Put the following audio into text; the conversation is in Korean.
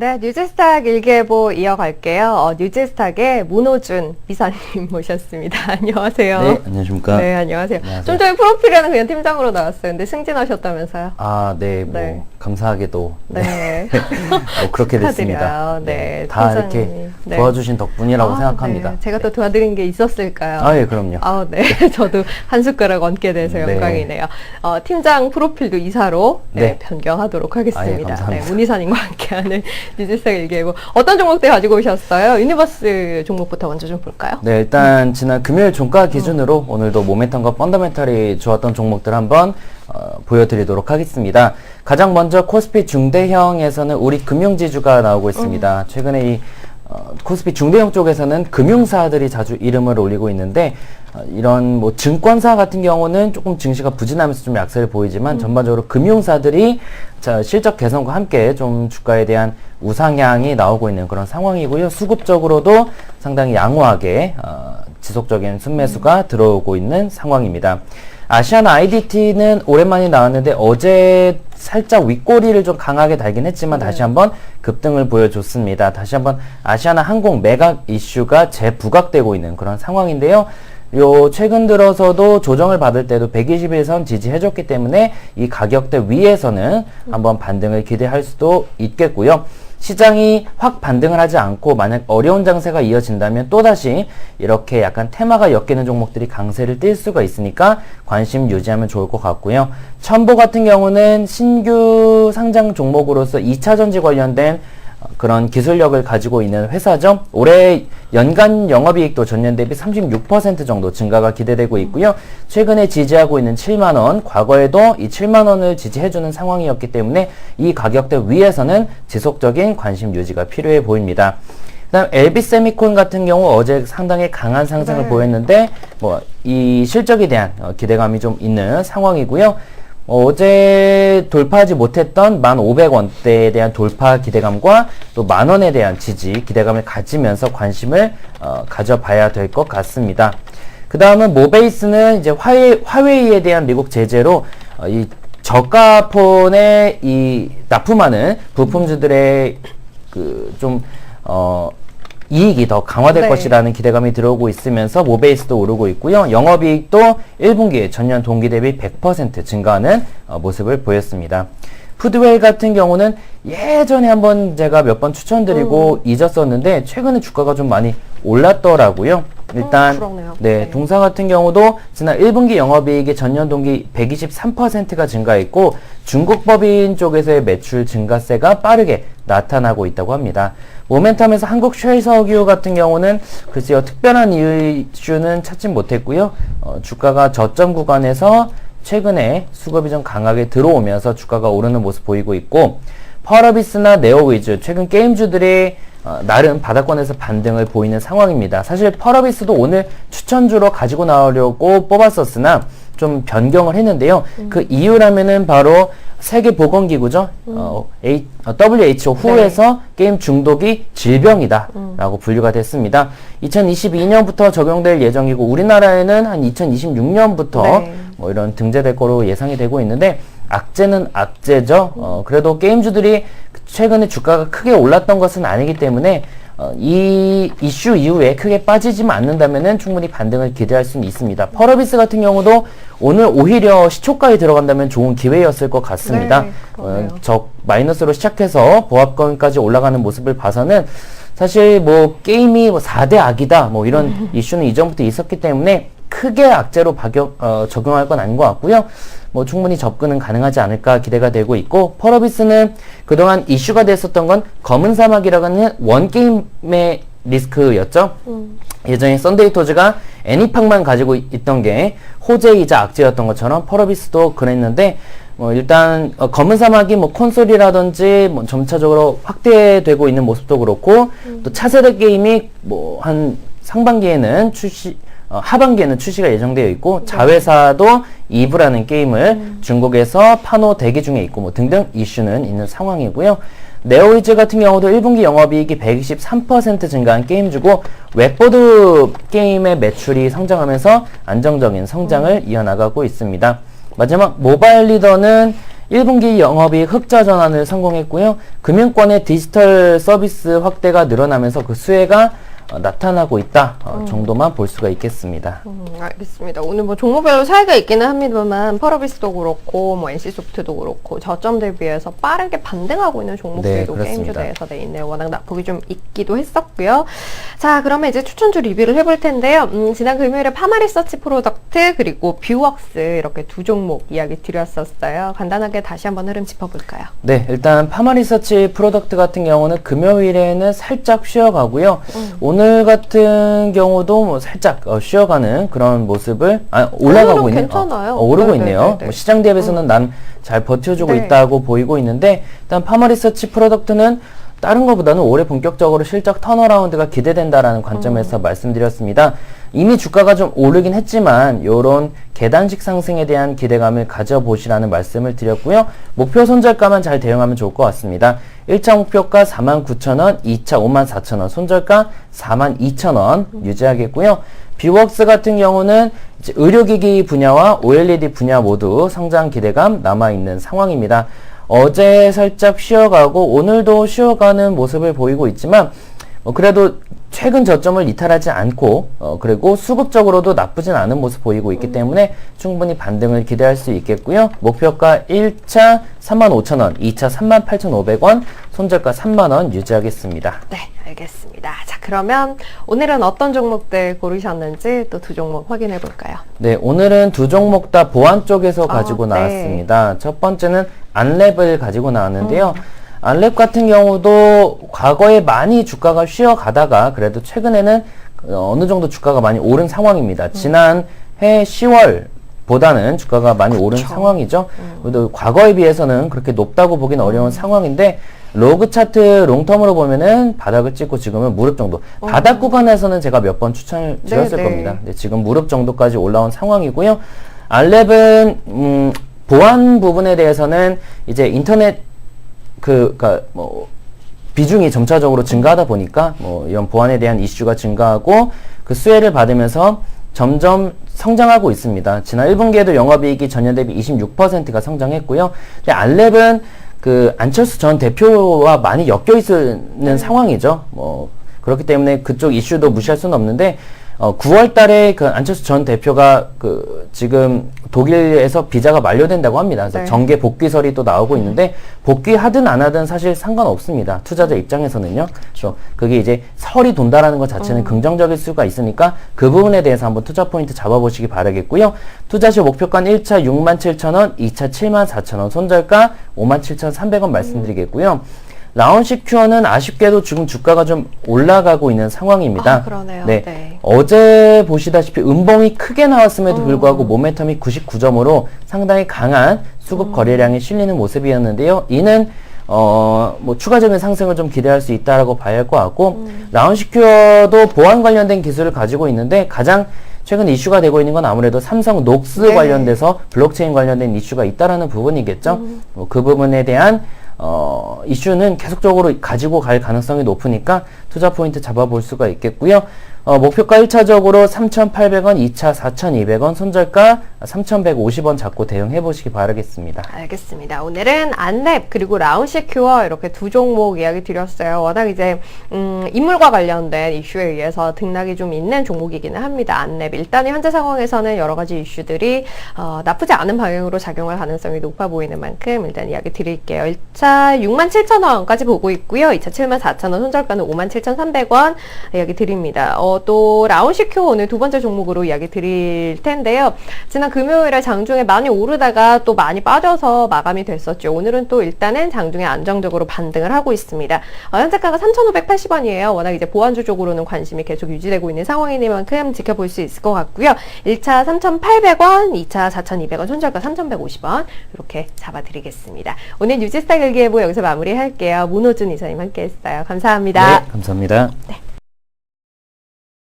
네, 뉴즈스탁 일기예보 이어갈게요. 뉴즈스탁의 문호준 이사님 모셨습니다. 안녕하세요. 네, 안녕하십니까. 네, 안녕하세요. 안녕하세요. 좀 전에 프로필에는 그냥 팀장으로 나왔어요. 근데 승진하셨다면서요? 아, 네, 뭐 네. 감사하게도 네. 그렇게 됐습니다. 축하드려요. 네, 다 팀장님이. 이렇게 네. 도와주신 덕분이라고 생각합니다. 네. 제가 또 도와드린 게 있었을까요? 아, 예, 그럼요. 네. 저도 한 숟가락 얹게 돼서 네. 영광이네요. 팀장 프로필도 이사로 네. 변경하도록 하겠습니다. 감사합니다. 문 이사님과 함께하는 뉴즈스탁 일기예보. 어떤 종목들 가지고 오셨어요? 유니버스 종목부터 먼저 좀 볼까요? 네, 일단 지난 금요일 종가 기준으로 오늘도 모멘텀과 펀더멘탈이 좋았던 종목들 한번 보여드리도록 하겠습니다. 가장 먼저 코스피 중대형에서는 우리 금융지주가 나오고 있습니다. 최근에 이 코스피 중대형 쪽에서는 금융사들이 자주 이름을 올리고 있는데 이런 뭐 증권사 같은 경우는 조금 증시가 부진하면서 좀 약세를 보이지만 전반적으로 금융사들이 실적 개선과 함께 좀 주가에 대한 우상향이 나오고 있는 그런 상황이고요. 수급적으로도 상당히 양호하게 지속적인 순매수가 들어오고 있는 상황입니다. 아시아나 IDT는 오랜만에 나왔는데 어제 살짝 윗꼬리를 좀 강하게 달긴 했지만 다시 한번 급등을 보여줬습니다. 다시 한번 아시아나 항공 매각 이슈가 재부각되고 있는 그런 상황인데요. 최근 들어서도 조정을 받을 때도 121선 지지해줬기 때문에 이 가격대 위에서는 한번 반등을 기대할 수도 있겠고요. 시장이 확 반등을 하지 않고 만약 어려운 장세가 이어진다면 또다시 이렇게 약간 테마가 엮이는 종목들이 강세를 띨 수가 있으니까 관심 유지하면 좋을 것 같고요. 첨보 같은 경우는 신규 상장 종목으로서 2차 전지 관련된 그런 기술력을 가지고 있는 회사죠. 올해 연간 영업이익도 전년 대비 36% 정도 증가가 기대되고 있고요. 최근에 지지하고 있는 7만원, 과거에도 이 7만원을 지지해주는 상황이었기 때문에 이 가격대 위에서는 지속적인 관심 유지가 필요해 보입니다. 그다음 LB세미콘 같은 경우 어제 상당히 강한 상승을 보였는데 이 실적에 대한 기대감이 좀 있는 상황이고요. 어제 돌파하지 못했던 1,500원대에 대한 돌파 기대감과 또 10,000원에 대한 지지 기대감을 가지면서 관심을 가져봐야 될 것 같습니다. 그 다음은 모베이스는 이제 화웨이에 대한 미국 제재로 이 저가폰에 이 납품하는 부품주들의 이익이 더 강화될 것이라는 기대감이 들어오고 있으면서 모베이스도 오르고 있고요. 영업이익도 1분기에 전년 동기 대비 100% 증가하는 모습을 보였습니다. 푸드웰 같은 경우는 예전에 한번 제가 몇 번 추천드리고 잊었었는데 최근에 주가가 좀 많이 올랐더라고요. 일단 네, 동사 같은 경우도 지난 1분기 영업이익이 전년 동기 123%가 증가했고 중국 법인 쪽에서의 매출 증가세가 빠르게 나타나고 있다고 합니다. 모멘텀에서 한국 쉘석유 같은 경우는 글쎄요 특별한 이슈는 찾지 못했고요. 주가가 저점 구간에서 최근에 수급이 좀 강하게 들어오면서 주가가 오르는 모습 보이고 있고 펄어비스나 네오위즈 최근 게임주들이 나름 바닥권에서 반등을 보이는 상황입니다. 사실 펄어비스도 오늘 추천주로 가지고 나오려고 뽑았었으나 좀 변경을 했는데요. 그 이유라면은 바로 세계보건기구죠. WHO 후에서 게임 중독이 질병이다 라고 분류가 됐습니다. 2022년부터 적용될 예정이고 우리나라에는 한 2026년부터 이런 등재될 거로 예상이 되고 있는데 악재는 악재죠. 그래도 게임주들이 최근에 주가가 크게 올랐던 것은 아니기 때문에 이 이슈 이후에 크게 빠지지만 않는다면은 충분히 반등을 기대할 수는 있습니다. 펄어비스 같은 경우도 오늘 오히려 시초가에 들어간다면 좋은 기회였을 것 같습니다. 마이너스로 시작해서 보합권까지 올라가는 모습을 봐서는 사실 게임이 4대 악이다 이런 이슈는 이전부터 있었기 때문에 크게 악재로 적용할 건 아닌 것 같고요. 충분히 접근은 가능하지 않을까 기대가 되고 있고 펄어비스는 그동안 이슈가 됐었던 건 검은 사막이라고 하는 원게임의 리스크였죠. 예전에 썬데이토즈가 애니팡만 가지고 있던 게 호재이자 악재였던 것처럼 펄어비스도 그랬는데 일단 검은 사막이 콘솔이라든지 점차적으로 확대되고 있는 모습도 그렇고 또 차세대 게임이 한 상반기에는 하반기에는 출시가 예정되어 있고 자회사도 이브라는 게임을 중국에서 판호 대기 중에 있고 등등 이슈는 있는 상황이고요. 네오위즈 같은 경우도 1분기 영업이익이 123% 증가한 게임주고 웹보드 게임의 매출이 성장하면서 안정적인 성장을 이어나가고 있습니다. 마지막 모바일 리더는 1분기 영업이익 흑자 전환을 성공했고요. 금융권의 디지털 서비스 확대가 늘어나면서 그 수혜가 나타나고 있다 정도만 볼 수가 있겠습니다. 알겠습니다. 오늘 뭐 종목별로 차이가 있기는 합니다만 펄어비스도 그렇고 뭐 NC소프트도 그렇고 저점 대비해서 빠르게 반등하고 있는 종목들도 네, 게임주 그렇습니다. 내에서 돼 있네요. 워낙 낙폭이 좀 있기도 했었고요. 자, 그러면 이제 추천주 리뷰를 해볼 텐데요. 지난 금요일에 파마리서치 프로덕트 그리고 뷰웍스 이렇게 두 종목 이야기 드렸었어요. 간단하게 다시 한번 흐름 짚어볼까요? 네, 일단 파마리서치 프로덕트 같은 경우는 금요일에는 살짝 쉬어가고요. 오늘 같은 경우도 뭐 살짝 쉬어가는 그런 모습을 올라가고 있네요. 괜찮아요. 오르고 네, 있네요. 네, 네, 네. 뭐 시장 대비해서는 난 잘 버텨주고 네. 있다고 보이고 있는데 일단 파마리서치 프로덕트는 다른 것보다는 올해 본격적으로 실적 턴어라운드가 기대된다라는 관점에서 말씀드렸습니다. 이미 주가가 좀 오르긴 했지만 요런 계단식 상승에 대한 기대감을 가져보시라는 말씀을 드렸고요. 목표 손절가만 잘 대응하면 좋을 것 같습니다. 1차 목표가 49,000원, 2차 54,000원, 손절가 42,000원 유지하겠고요. 뷰웍스 같은 경우는 이제 의료기기 분야와 OLED 분야 모두 성장 기대감 남아있는 상황입니다. 어제 살짝 쉬어가고 오늘도 쉬어가는 모습을 보이고 있지만 그래도 최근 저점을 이탈하지 않고 그리고 수급적으로도 나쁘진 않은 모습 보이고 있기 때문에 충분히 반등을 기대할 수 있겠고요. 목표가 1차 35,000원, 2차 38,500원, 손절가 3만원 유지하겠습니다. 네, 알겠습니다. 자, 그러면 오늘은 어떤 종목들 고르셨는지 또 두 종목 확인해 볼까요? 네, 오늘은 두 종목 다 보안 쪽에서 가지고 네. 나왔습니다. 첫 번째는 안랩을 가지고 나왔는데요. 안랩 같은 경우도 과거에 많이 주가가 쉬어가다가 그래도 최근에는 어느 정도 주가가 많이 오른 상황입니다. 지난해 10월 보다는 주가가 많이 오른 상황이죠. 그래도 과거에 비해서는 그렇게 높다고 보기는 어려운 상황인데 로그 차트 롱텀으로 보면은 바닥을 찍고 지금은 무릎 정도. 바닥 구간에서는 제가 몇 번 추천을 드렸을 네, 겁니다. 네, 지금 무릎 정도까지 올라온 상황이고요. 안랩은 보안 부분에 대해서는 이제 인터넷 그니까 뭐 비중이 점차적으로 증가하다 보니까 뭐 이런 보안에 대한 이슈가 증가하고 그 수혜를 받으면서 점점 성장하고 있습니다. 지난 1분기에도 영업이익이 전년 대비 26%가 성장했고요. 근데 안랩은 그 안철수 전 대표와 많이 엮여 있는 상황이죠. 뭐 그렇기 때문에 그쪽 이슈도 무시할 수는 없는데 9월 달에 그 안철수 전 대표가 그 지금 독일에서 비자가 만료된다고 합니다. 그래서 네. 정계 복귀설이 또 나오고 있는데 복귀하든 안 하든 사실 상관없습니다. 투자자 입장에서는요. 그래서 그게 이제 설이 돈다라는 것 자체는 긍정적일 수가 있으니까 그 부분에 대해서 한번 투자 포인트 잡아보시기 바라겠고요. 투자 시 목표가는 1차 67,000원, 2차 74,000원, 손절가 57,300원 말씀드리겠고요. 라운식 큐어는 아쉽게도 지금 주가가 좀 올라가고 있는 상황입니다. 그러네요. 네. 네. 어제 보시다시피 음봉이 크게 나왔음에도 불구하고 모멘텀이 99점으로 상당히 강한 수급 거래량이 실리는 모습이었는데요. 이는 뭐 추가적인 상승을 좀 기대할 수 있다라고 봐야 할 것 같고 라운식 큐어도 보안 관련된 기술을 가지고 있는데 가장 최근 이슈가 되고 있는 건 아무래도 삼성 녹스 네. 관련돼서 블록체인 관련된 이슈가 있다라는 부분이겠죠. 그 부분에 대한 이슈는 계속적으로 가지고 갈 가능성이 높으니까 투자 포인트 잡아볼 수가 있겠고요. 목표가 1차적으로 3,800원, 2차 4,200원, 손절가 3,150원 잡고 대응해 보시기 바라겠습니다. 알겠습니다. 오늘은 안랩 그리고 라운시큐어 이렇게 두 종목 이야기 드렸어요. 워낙 이제 인물과 관련된 이슈에 의해서 등락이 좀 있는 종목이기는 합니다. 안랩 일단 현재 상황에서는 여러 가지 이슈들이 나쁘지 않은 방향으로 작용할 가능성이 높아 보이는 만큼 일단 이야기 드릴게요. 1차 67,000원까지 보고 있고요. 2차 74,000원, 손절가는 57,300원 이야기 드립니다. 또 라운시큐어 오늘 두 번째 종목으로 이야기 드릴 텐데요. 지난 금요일에 장중에 많이 오르다가 또 많이 빠져서 마감이 됐었죠. 오늘은 또 일단은 장중에 안정적으로 반등을 하가고 있습니다. 현재가가 3,580원이에요. 워낙 이제 보안주 쪽으로는 관심이 계속 유지되고 있는 상황이니만큼 지켜볼 수 있을 것 같고요. 1차 3,800원, 2차 4,200원, 손절가 3,150원 이렇게 잡아드리겠습니다. 오늘 뉴지스타 일기예보 여기서 마무리할게요. 문호준 이사님 함께했어요. 감사합니다. 네, 감사합니다. 네.